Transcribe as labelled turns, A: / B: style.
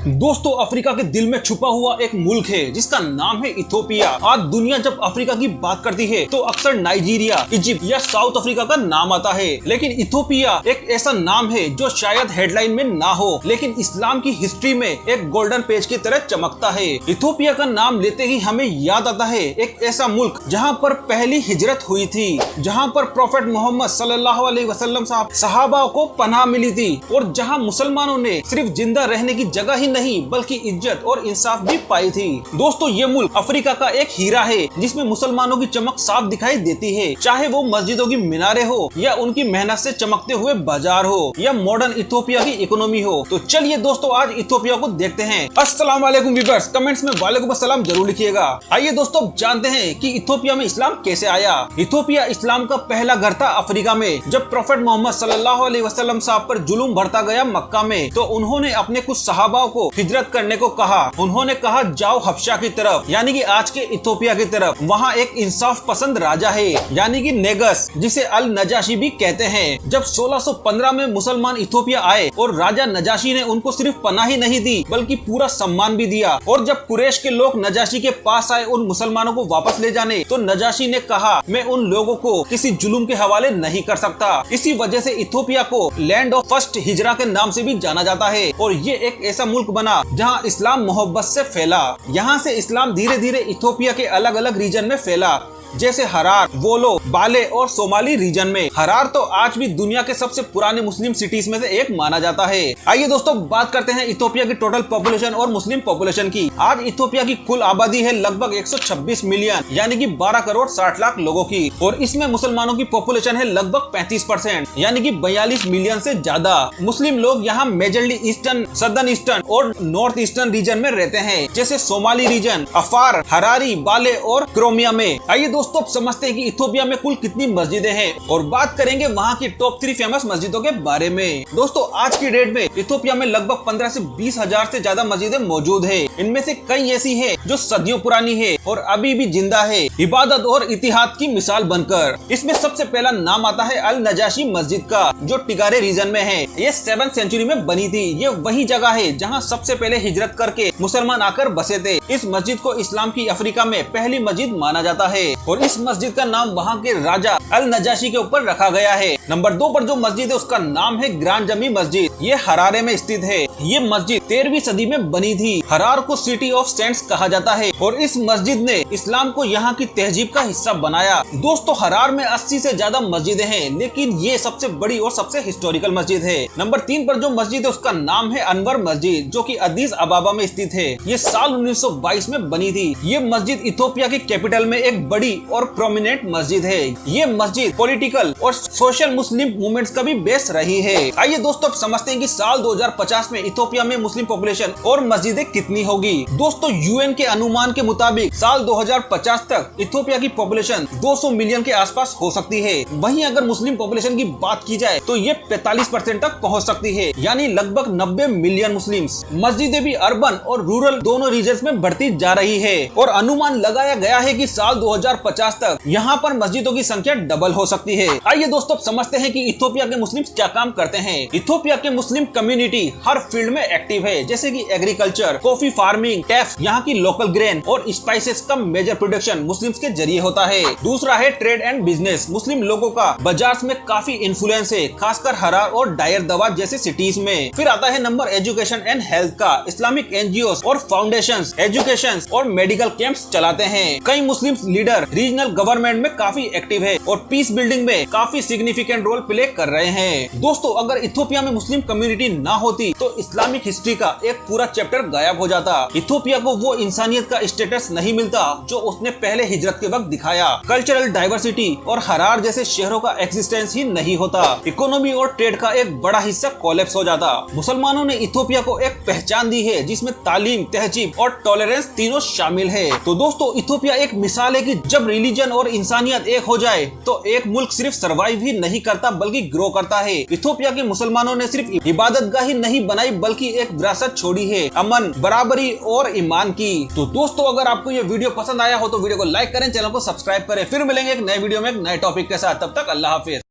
A: दोस्तों, अफ्रीका के दिल में छुपा हुआ एक मुल्क है जिसका नाम है इथोपिया। आज दुनिया जब अफ्रीका की बात करती है तो अक्सर नाइजीरिया, इजिप्ट या साउथ अफ्रीका का नाम आता है, लेकिन इथोपिया एक ऐसा नाम है जो शायद हेडलाइन में ना हो, लेकिन इस्लाम की हिस्ट्री में एक गोल्डन पेज की तरह चमकता है। इथोपिया का नाम लेते ही हमें याद आता है एक ऐसा मुल्क जहाँ पर पहली हिजरत हुई थी, जहाँ पर प्रोफेट मोहम्मद सल्लल्लाहु अलैहि वसल्लम सहाबा को पनाह मिली थी और जहाँ मुसलमानों ने सिर्फ जिंदा रहने की जगह ही नहीं बल्कि इज्जत और इंसाफ भी पाई थी। दोस्तों, ये मुल्क अफ्रीका का एक हीरा है जिसमें मुसलमानों की चमक साफ दिखाई देती है, चाहे वो मस्जिदों की मीनारें हो या उनकी मेहनत से चमकते हुए बाजार हो या मॉडर्न इथोपिया की इकोनॉमी हो। तो चलिए दोस्तों, आज इथोपिया को देखते हैं। अस्सलाम वालेकुम व्यूअर्स, कमेंट्स में वालेकुम अस्सलाम जरूर लिखिएगा। आइए दोस्तों, जानते हैं कि इथोपिया में इस्लाम कैसे आया। इथोपिया इस्लाम का पहला घर था अफ्रीका में। जब प्रोफेट मोहम्मद सल्लल्लाहु अलैहि वसल्लम साहब पर जुल्म बढ़ता गया मक्का में, तो उन्होंने अपने कुछ सहाबा को हिजरत करने को कहा। उन्होंने कहा जाओ हबशा की तरफ, यानी कि आज के इथोपिया की तरफ। वहाँ एक इंसाफ पसंद राजा है, यानी कि नेगस, जिसे अल नजाशी भी कहते हैं। जब 1615 में मुसलमान इथोपिया आए और राजा नजाशी ने उनको सिर्फ पनाह ही नहीं दी बल्कि पूरा सम्मान भी दिया, और जब कुरैश के लोग नजाशी के पास आए उन मुसलमानों को वापस ले जाने, तो नजाशी ने कहा मैं उन लोगों को किसी जुल्म के हवाले नहीं कर सकता। इसी वजह से इथोपिया को लैंड ऑफ फर्स्ट हिजरा के नाम से भी जाना जाता है, और ये एक ऐसा मुल्क बना जहां इस्लाम मोहब्बत से फैला। यहां से इस्लाम धीरे धीरे इथोपिया के अलग अलग रीजन में फैला, जैसे हरार, वोलो, बाले और सोमाली रीजन में। हरार तो आज भी दुनिया के सबसे पुराने मुस्लिम सिटीज में से एक माना जाता है। आइए दोस्तों, बात करते हैं इथोपिया की टोटल पॉपुलेशन और मुस्लिम पॉपुलेशन की। आज इथोपिया की कुल आबादी है लगभग 126 मिलियन, यानी कि 12 करोड़ 60 लाख लोगों की, और इसमें मुसलमानों की पॉपुलेशन है लगभग 35%, यानी कि 42 मिलियन से ज्यादा। मुस्लिम लोग यहाँ मेजरली ईस्टर्न, सदर्न ईस्टर्न और नॉर्थ ईस्टर्न रीजन में रहते हैं, जैसे सोमाली रीजन, अफार, हरारी, बाले और क्रोमिया में। आइए दोस्तों, अब समझते हैं कि इथोपिया में कुल कितनी मस्जिदें हैं और बात करेंगे वहाँ की टॉप 3 फेमस मस्जिदों के बारे में। दोस्तों, आज की डेट में इथोपिया में लगभग 15 से 20 हजार से ज्यादा मस्जिदें मौजूद है। इनमें से कई ऐसी है जो सदियों पुरानी है और अभी भी जिंदा है, इबादत और इतिहाद की मिसाल बनकर। इसमें सबसे पहला नाम आता है अल नजाशी मस्जिद का, जो टिगारे रीजन में है। ये 7th सेंचुरी में बनी थी। ये वही जगह है जहाँ सबसे पहले हिजरत करके मुसलमान आकर बसे थे। इस मस्जिद को इस्लाम की अफ्रीका में पहली मस्जिद माना जाता है और इस मस्जिद का नाम वहाँ के राजा अल नजाशी के ऊपर रखा गया है। नंबर 2 पर जो मस्जिद है उसका नाम है ग्रांड जमी मस्जिद। ये हरारे में स्थित है। ये मस्जिद 13वीं सदी में बनी थी। हरार को सिटी ऑफ सेंट्स कहा जाता है और इस मस्जिद ने इस्लाम को यहाँ की तहजीब का हिस्सा बनाया। दोस्तों, हरार में 80 से ज्यादा मस्जिदें हैं, लेकिन ये सबसे बड़ी और सबसे हिस्टोरिकल मस्जिद है। नंबर 3 पर जो मस्जिद है उसका नाम है अनवर मस्जिद, जो कि अदीस अबाबा में स्थित है। ये साल 1922 में बनी थी। ये मस्जिद इथोपिया की कैपिटल में एक बड़ी और प्रोमिनेंट मस्जिद है। ये मस्जिद पॉलिटिकल और सोशल मुस्लिम मूवमेंट्स का भी बेस रही है। आइए दोस्तों, अब समझते हैं कि साल 2050 में इथोपिया में मुस्लिम पॉपुलेशन और मस्जिदें कितनी होगी। दोस्तों, यूएन के अनुमान के मुताबिक साल 2050 तक इथोपिया की पॉपुलेशन 200 मिलियन के आसपास हो सकती है। वहीं अगर मुस्लिम पॉपुलेशन की बात की जाए तो ये 45% तक पहुँच सकती है, यानी लगभग 90 मिलियन मुस्लिम। मस्जिदें भी अर्बन और रूरल दोनों रीजन में बढ़ती जा रही है और अनुमान लगाया गया है कि साल 2050 तक यहाँ पर मस्जिदों की संख्या डबल हो सकती है। आइए दोस्तों, समझते हैं कि इथोपिया के मुस्लिम क्या काम करते हैं। इथोपिया के मुस्लिम कम्युनिटी हर फील्ड में एक्टिव है, जैसे कि एग्रीकल्चर, कॉफी फार्मिंग, टैफ, यहाँ की लोकल ग्रेन और स्पाइसेस का मेजर प्रोडक्शन मुस्लिम्स के जरिए होता है। दूसरा है ट्रेड एंड बिजनेस। मुस्लिम लोगों का बाजार में काफी इन्फ्लुएंस है, खासकर हरार और डायर दवा जैसे सिटीज में। फिर आता है नंबर एजुकेशन एंड हेल्थ का। इस्लामिक एनजीओ और फाउंडेशन एजुकेशन और मेडिकल कैंप्स चलाते हैं। कई मुस्लिम लीडर रीजनल गवर्नमेंट में काफी एक्टिव है और पीस बिल्डिंग में काफी सिग्निफिकेंट रोल प्ले कर रहे हैं। दोस्तों, अगर इथोपिया में मुस्लिम कम्युनिटी ना होती तो इस्लामिक हिस्ट्री का एक पूरा चैप्टर गायब हो जाता। इथोपिया को वो इंसानियत का स्टेटस नहीं मिलता जो उसने पहले हिजरत के वक्त दिखाया। कल्चरल डाइवर्सिटी और हरार जैसे शहरों का एक्सिस्टेंस ही नहीं होता। इकोनॉमी और ट्रेड का एक बड़ा हिस्सा कोलैप्स हो जाता। मुसलमानों ने इथोपिया को एक पहचान दी है जिसमें तालीम, तहजीब और टॉलरेंस तीनों शामिल है। तो दोस्तों, इथोपिया एक मिसाल है कि जब रिलीजन और इंसानियत एक हो जाए तो एक मुल्क सिर्फ सर्वाइव ही नहीं करता बल्कि ग्रो करता है। इथोपिया के मुसलमानों ने सिर्फ इबादतगाह ही नहीं बनाई बल्कि एक विरासत छोड़ी है, अमन, बराबरी और ईमान की। तो दोस्तों, अगर आपको ये वीडियो पसंद आया हो तो वीडियो को लाइक करें, चैनल को सब्सक्राइब करें। फिर मिलेंगे एक नए वीडियो में एक नए टॉपिक के साथ। तब तक अल्लाह हाफिज।